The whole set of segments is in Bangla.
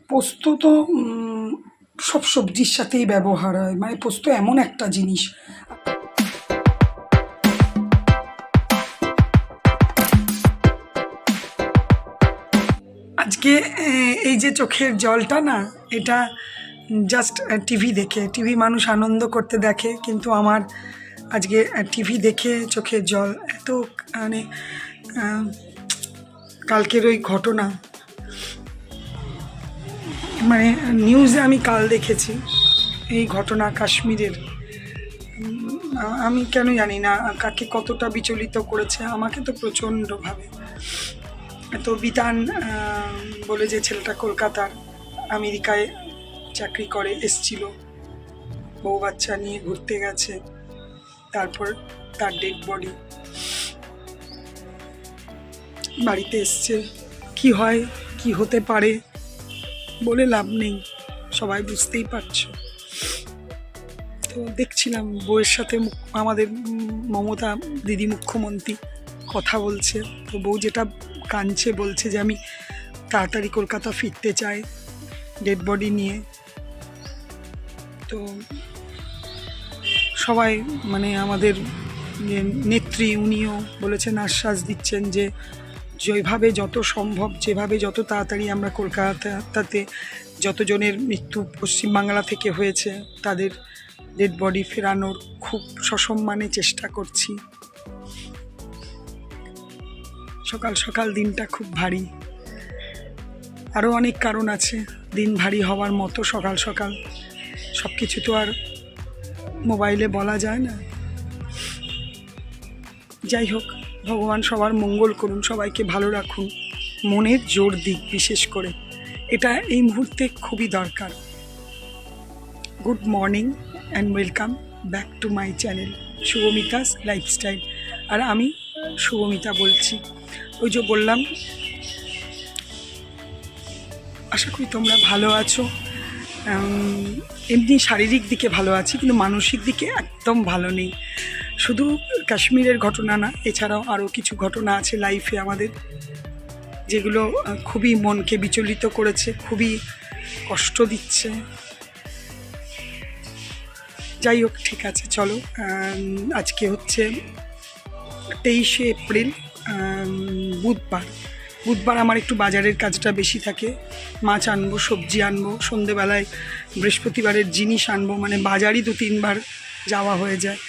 পোস্ত তো সব সবজির সাথেই ব্যবহার হয়, মানে পোস্ত এমন একটা জিনিস। আজকে এই যে চোখের জলটা না, এটা জাস্ট টিভি দেখে, টিভি মানুষ আনন্দ করতে দেখে, কিন্তু আমার আজকে টিভি দেখে চোখের জল এত, মানে কালকের ওই ঘটনা, মানে নিউজে আমি কাল দেখেছি এই ঘটনা কাশ্মীরের। আমি কেন জানি না কাকে কতটা বিচলিত করেছে, আমাকে তো প্রচণ্ডভাবে। তো বিতান বলে যে ছেলেটা কলকাতার, আমেরিকায় চাকরি করে, এসছিল, বউ বাচ্চা নিয়ে ঘুরতে গেছে, তারপর তার ডেড বডি বাড়িতে এসছে। কি হয় কি হতে পারে বলে লাভ নেই, সবাই বুঝতেই পারছো। তো দেখছিলাম বউয়ের সাথে আমাদের মমতা দিদি মুখ্যমন্ত্রী কথা বলছে, তো বউ যেটা কাঁদছে, বলছে যে আমি তাড়াতাড়ি কলকাতা ফিরতে চাই ডেড বডি নিয়ে। তো সবাই, মানে আমাদের যে নেত্রী, উনিও বলেছেন, আশ্বাস দিচ্ছেন যে যেভাবে যত সম্ভব, যেভাবে যত তাড়াতাড়ি আমরা কলকাতাতে যতজনের মৃত্যু পশ্চিমবাংলা থেকে হয়েছে তাদের ডেড বডি ফেরানোর খুব সসম্মানে চেষ্টা করছি। সকাল সকাল দিনটা খুব ভারী, আরও অনেক কারণ আছে দিন ভারী হওয়ার মতো। সকাল সকাল সব কিছু তো আর মোবাইলে বলা যায় না। যাই হোক, ভগবান সবার মঙ্গল করুন, সবাইকে ভালো রাখুন, মনের জোর দিক বিশেষ করে, এটা এই মুহূর্তে খুবই দরকার। Good morning and welcome back to my channel Shubhamita's lifestyle. আর আমি শুভমিতা বলছি। ওই যে বললাম, আশা করি তোমরা ভালো আছো। এমনি শারীরিক দিকে ভালো আছি, কিন্তু মানসিক দিকে একদম ভালো নেই। শুধু কাশ্মীরের ঘটনা না, এছাড়াও আরও কিছু ঘটনা আছে লাইফে আমাদের, যেগুলো খুবই মনকে বিচলিত করেছে, খুবই কষ্ট দিচ্ছে। যাই হোক, ঠিক আছে, চলো। আজকে হচ্ছে 23শে এপ্রিল, বুধবার আমার একটু বাজারের কাজটা বেশি থাকে। মাছ আনবো, সবজি আনবো, সন্ধেবেলায় বৃহস্পতিবারের জিনিস আনবো, মানে বাজারই 2-3 বার যাওয়া হয়ে যায়।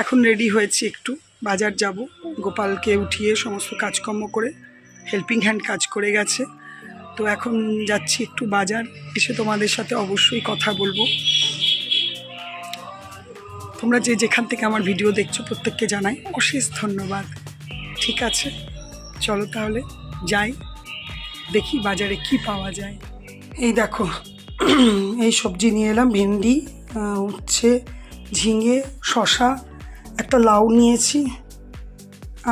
এখন রেডি হয়েছি, একটু বাজার যাব। গোপালকে উঠিয়ে সমস্ত কাজকর্ম করে হেল্পিং হ্যান্ড কাজ করে গেছে, তো এখন যাচ্ছি একটু বাজার। এসে তোমাদের সাথে অবশ্যই কথা বলবো। তোমরা যে যেখান থেকে আমার ভিডিও দেখছো প্রত্যেককে জানাই অশেষ ধন্যবাদ। ঠিক আছে, চলো তাহলে যাই, দেখি বাজারে কি পাওয়া যায়। এই দেখো, এই সবজি নিয়ে এলাম, ভেন্ডি, উচ্ছে, ঝিঙে, শসা, একটা লাউ নিয়েছি,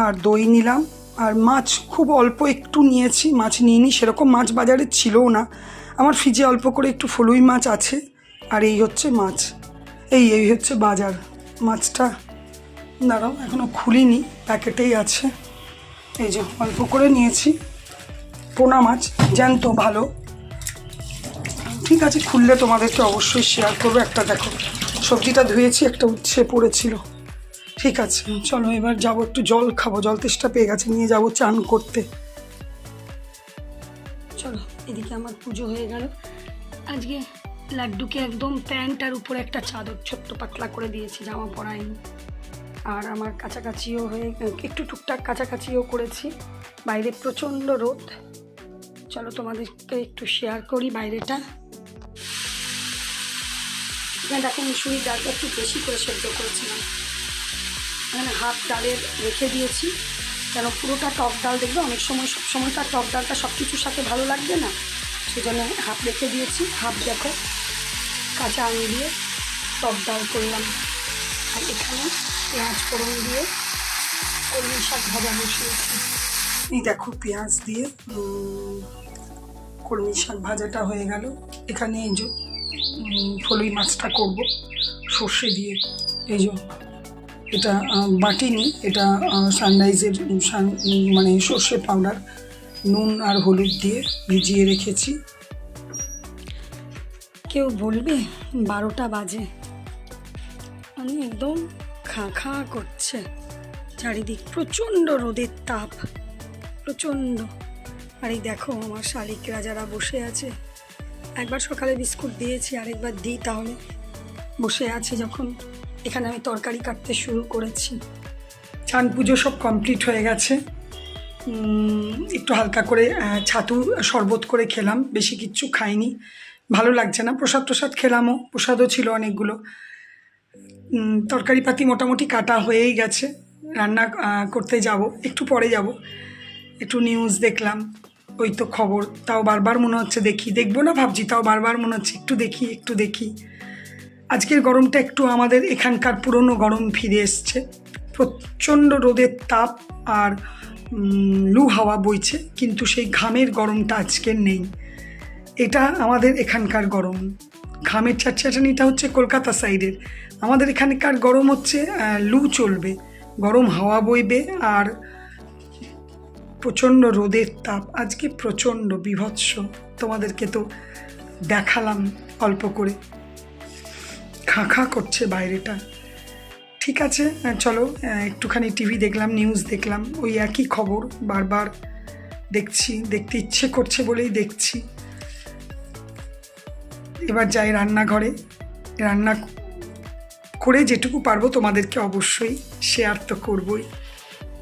আর দই নিলাম। আর মাছ খুব অল্প একটু নিয়েছি, মাছ নিইনি সেরকম, মাছ বাজারে ছিলও না। আমার ফ্রিজে অল্প করে একটু ফলুই মাছ আছে। আর এই হচ্ছে মাছ, এই হচ্ছে বাজার। মাছটা দাঁড়াও, এখনও খুলিনি, প্যাকেটেই আছে। এই যে অল্প করে নিয়েছি, পোনা মাছ, জ্যান্ত, ভালো। ঠিক আছে, খুললে তোমাদেরকে অবশ্যই শেয়ার করবো। একটা দেখো, সবজিটা ধুয়েছি, একটা উচ্ছে পড়েছিল। ঠিক আছে, চলো এবার যাবো, একটু জল খাবো, জল তেষ্টা পেয়ে গেছে, নিয়ে যাবো চান করতে। চলো, এদিকে আমার পুজো হয়ে গেল। আজকে লাড্ডুকে একদম প্যান্ট আর উপরে একটা চাদর ছোট্ট পাতলা করে দিয়েছি, জামা পরাইনি। আর আমার কাছাকাছিও হয়ে, একটু টুকটাক কাছাকাছিও করেছি। বাইরে প্রচণ্ড রোদ। চলো তোমাদেরকে একটু শেয়ার করি বাইরেটা। এখানে দেখো, মুসুরি ডালটা একটু বেশি করে সেদ্ধ করেছিলাম, এখানে হাফ ডালের রেখে দিয়েছি, কেন পুরোটা টক ডাল দেখবে অনেক সময়, সব সময় তার টক ডালটা সব কিছুর সাথে ভালো লাগবে না, সেজন্য হাফ রেখে দিয়েছি। হাফ দেখো কাঁচা আম দিয়ে টক ডাল করলাম। আর এখানে পেঁয়াজ ফোড়ন দিয়ে কলমি শাক ভাজা বসিয়েছি। এই দেখো, পেঁয়াজ দিয়ে কলমি শাক ভাজাটা হয়ে গেল। এখানে এই যে ফলুই মাছটা করব সর্ষে দিয়ে। এই যে এটা বাটিনি, এটা সানরাইজের মানে সর্ষে পাউডার, নুন আর হলুদ দিয়ে ভিজিয়ে রেখেছি। কেউ বলবে 12টা বাজে, মানে একদম খা খা করছে চারিদিক, প্রচণ্ড রোদের তাপ, প্রচণ্ড। আর এই দেখো আমার শালিকরা যারা বসে আছে, একবার সকালে বিস্কুট দিয়েছি, আরেকবার দিই তাহলে বসে আছে যখন। এখানে আমি তরকারি কাটতে শুরু করেছি। চান পুজো সব কমপ্লিট হয়ে গেছে। একটু হালকা করে ছাতু শরবত করে খেলাম, বেশি কিচ্ছু খাইনি, ভালো লাগছে না। প্রসাদ খেলামও, প্রসাদও ছিল অনেকগুলো। তরকারিপাতি মোটামুটি কাটা হয়েই গেছে, রান্না করতে যাব, একটু পরে যাব। একটু নিউজ দেখলাম, ওই তো খবর, তাও বারবার মনে হচ্ছে দেখবো না ভাবছি, তাও বারবার মনে হচ্ছে একটু দেখি। আজকের গরমটা একটু আমাদের এখানকার পুরনো গরম ফিরে এসছে। প্রচণ্ড রোদের তাপ আর লু হাওয়া বইছে, কিন্তু সেই ঘামের গরমটা আজকের নেই। এটা আমাদের এখানকার গরম। ঘামের চাটচাটানিটা হচ্ছে কলকাতা সাইডের, আমাদের এখানকার গরম হচ্ছে লু চলবে, গরম হাওয়া বইবে আর প্রচণ্ড রোদের তাপ। আজকে প্রচণ্ড বীভৎস, তোমাদেরকে তো দেখালাম অল্প করে। খা করছে বাইরেটা। ঠিক আছে, চলো একটুখানি টিভি দেখলাম, নিউজ দেখলাম, ওই একই খবর বারবার দেখতে ইচ্ছে করছে বলেই দেখছি। এবার যাই রান্নাঘরে, রান্না করে যেটুকু পারবো তোমাদেরকে অবশ্যই শেয়ার তো করবই।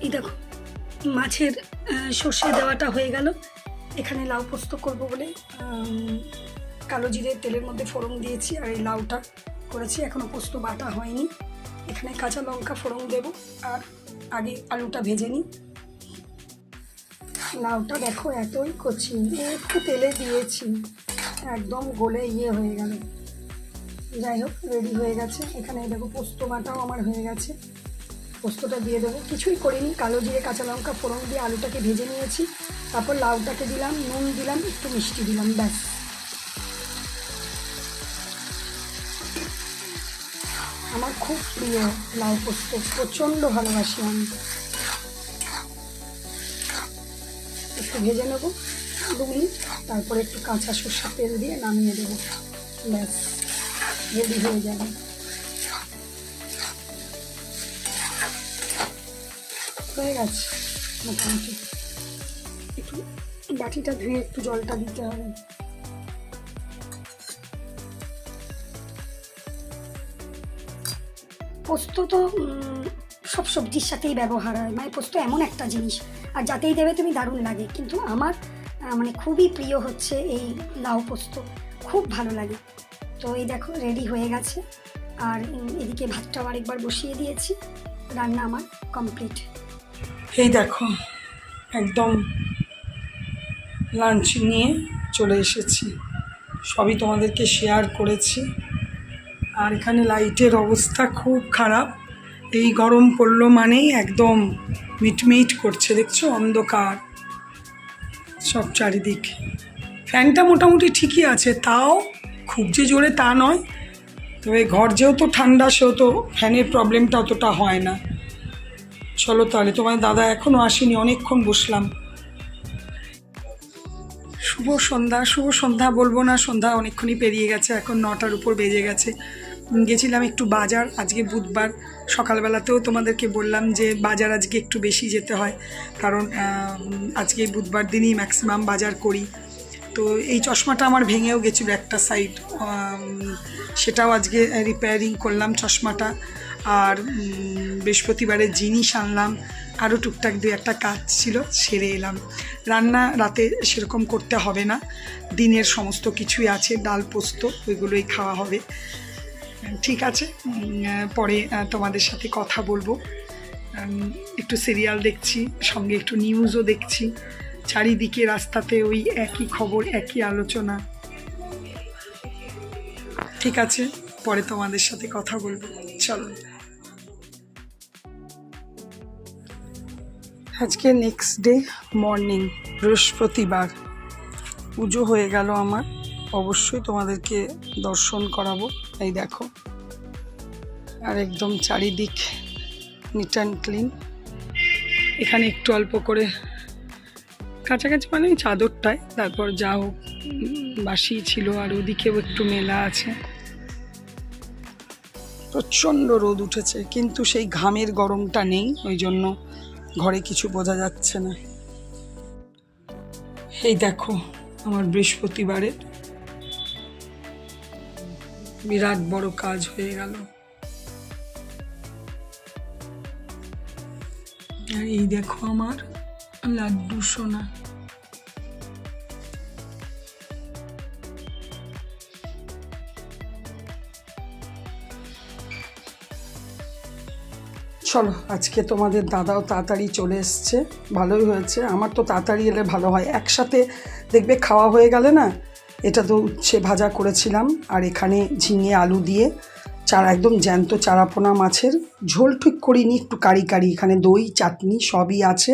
এই দেখো মাছের সর্ষে দেওয়াটা হয়ে গেল। এখানে লাউ পোস্ত করবো বলে কালো জিরে তেলের মধ্যে ফোড়ন দিয়েছি, আর এই লাউটা করেছি, এখনও পোস্ত বাটা হয়নি। এখানে কাঁচা লঙ্কা ফোড়ন দেব, আর আগে আলুটা ভেজে নিই। লাউটা দেখো এতই কচি, একটু তেলে দিয়েছি, একদম গলে হয়ে গেল। যাই হোক, রেডি হয়ে গেছে। এখানে দেখো পোস্ত বাটাও আমার হয়ে গেছে, পোস্তটা দিয়ে দেবো। কিছুই করিনি, কালো জিরে কাঁচা লঙ্কা ফোড়ন দিয়ে আলুটাকে ভেজে নিয়েছি, তারপর লাউটাকে দিলাম, নুন দিলাম, একটু মিষ্টি দিলাম, ব্যাস। আমার খুব প্রিয় লাউ পোস্ত, প্রচণ্ড ভালোবাসি আমি। একটু ভেজে নেবো 2 মিনিট, তারপরে একটু কাঁচা সরষের তেল দিয়ে নামিয়ে দেবো, ব্যাস রেডি হয়ে যাবে। হয়ে গেছে মোটামুটি। একটু বাটিটা ধুয়ে একটু জলটা দিতে হবে। পোস্ত তো সব সবজির সাথেই ব্যবহার হয়, মানে পোস্ত এমন একটা জিনিস, আর যাতেই দেবে তুমি দারুণ লাগে। কিন্তু আমার মানে খুবই প্রিয় হচ্ছে এই লাউ পোস্ত, খুব ভালো লাগে। তো এই দেখো রেডি হয়ে গেছে, আর এদিকে ভাতটাও আরেকবার বসিয়ে দিয়েছি, রান্না আমার কমপ্লিট। এই দেখো একদম লাঞ্চ নিয়ে চলে এসেছি, সবই তোমাদেরকে শেয়ার করেছি। আর এখানে লাইটের অবস্থা খুব খারাপ, এই গরম পড়লো মানেই একদম মিটমিট করছে, দেখছো অন্ধকার সব চারিদিক। ফ্যানটা মোটামুটি ঠিকই আছে, তাও খুব যে জোরে তা নয়, তবে ঘর যেহেতু ঠান্ডা সেহেতু ফ্যানের প্রবলেমটা অতটা হয় না। চলো তাহলে, তোমার দাদা এখনও আসেনি, অনেকক্ষণ বসলাম। শুভ সন্ধ্যা বলবো না, সন্ধ্যা অনেকক্ষণই পেরিয়ে গেছে, এখন 9টার উপর বেজে গেছে। গেছিলাম একটু বাজার, আজকে বুধবার, সকালবেলাতেও তোমাদেরকে বললাম যে বাজার আজকে একটু বেশি যেতে হয়, কারণ আজকে বুধবার দিনই ম্যাক্সিমাম বাজার করি। তো এই চশমাটা আমার ভেঙেও গেছিলো একটা সাইড, সেটাও আজকে রিপেয়ারিং করলাম চশমাটা। আর বৃহস্পতিবারের জিনিস আনলাম, আরও টুকটাক 2-1 কাজ ছিল, সেরে এলাম। রান্না রাতে সেরকম করতে হবে না, দিনের সমস্ত কিছুই আছে, ডাল পোস্ত ওইগুলোই খাওয়া হবে। ঠিক আছে, পরে তোমাদের সাথে কথা বলবো। একটু সিরিয়াল দেখছি, সঙ্গে একটু নিউজও দেখছি, চারিদিকে রাস্তাতে ওই একই খবর, একই আলোচনা। ঠিক আছে, পরে তোমাদের সাথে কথা বলবো, চলো। আজকে নেক্সট ডে মর্নিং, বৃহস্পতিবার, পুজো হয়ে গেল আমার, অবশ্যই তোমাদেরকে দর্শন করাবো। এই দেখো, আর একদম চারিদিক নিট অ্যান্ড ক্লিন। এখানে একটু অল্প করে কাছাকাছি মানে চাদরটায়, তারপর যা হোক বাসি ছিল, আর ওদিকেও একটু মেলা আছে। প্রচণ্ড রোদ উঠেছে, কিন্তু সেই ঘামের গরমটা নেই, ওই জন্য ঘরে কিছু বোঝা যাচ্ছে না। এই দেখো আমার বৃহস্পতিবারের বিরাট বড় কাজ হয়ে গেল। আর এই দেখো আমার লাড্ডু সোনা। চলো, আজকে তোমাদের দাদাও তাড়াতাড়ি চলে এসছে, ভালোই হয়েছে। আমার তো তাড়াতাড়ি এলে ভালো হয়, একসাথে দেখবে খাওয়া হয়ে গেলে না। এটা তো উচ্ছে ভাজা করেছিলাম, আর এখানে ঝিঙে আলু দিয়ে একদম জ্যান্ত চারাপোনা মাছের ঝোল ঠিক করিনি, একটু কারি কারি। এখানে দই চাটনি সবই আছে।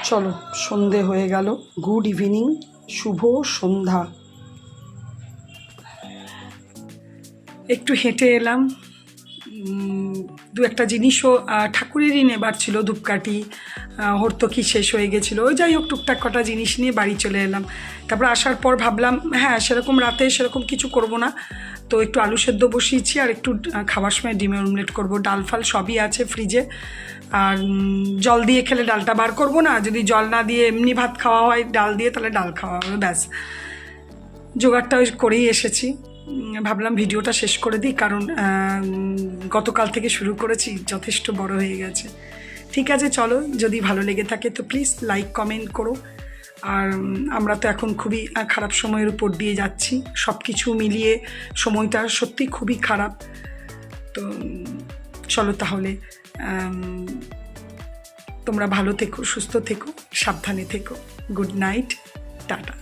চলো, সন্ধে হয়ে গেল। গুড ইভিনিং, শুভ সন্ধ্যা। একটু হেঁটে এলাম, দু একটা জিনিসও ঠাকুরেরই নেবার ছিল, ধূপকাঠি হর্তকি শেষ হয়ে গেছিলো, ওই যাই হোক টুকটাক কটা জিনিস নিয়ে বাড়ি চলে এলাম। তারপর আসার পর ভাবলাম হ্যাঁ সেরকম রাতে সেরকম কিছু করব না, তো একটু আলু সেদ্ধ বসিয়েছি, আর একটু খাবার সময় ডিমের অমলেট করব। ডাল ফাল সবই আছে ফ্রিজে, আর জল দিয়ে খেলে ডালটা বার করব না, যদি জল না দিয়ে এমনি ভাত খাওয়া হয় ডাল দিয়ে, তাহলে ডাল খাওয়া হবে, ব্যাস। জোগাড়টা ওই করেই এসেছি। ভাবলাম ভিডিওটা শেষ করে দিই, কারণ গতকাল থেকে শুরু করেছি, যথেষ্ট বড় হয়ে গেছে। ঠিক আছে, চলো, যদি ভালো লেগে থাকে তো প্লিজ লাইক কমেন্ট করো। আর আমরা তো এখন খুবই খারাপ সময়ের উপর দিয়ে যাচ্ছি, সব কিছু মিলিয়ে সময়টা সত্যি খুবই খারাপ। তো চলো তাহলে, তোমরা ভালো থেকো, সুস্থ থেকো, সাবধানে থেকো। Good night, tata.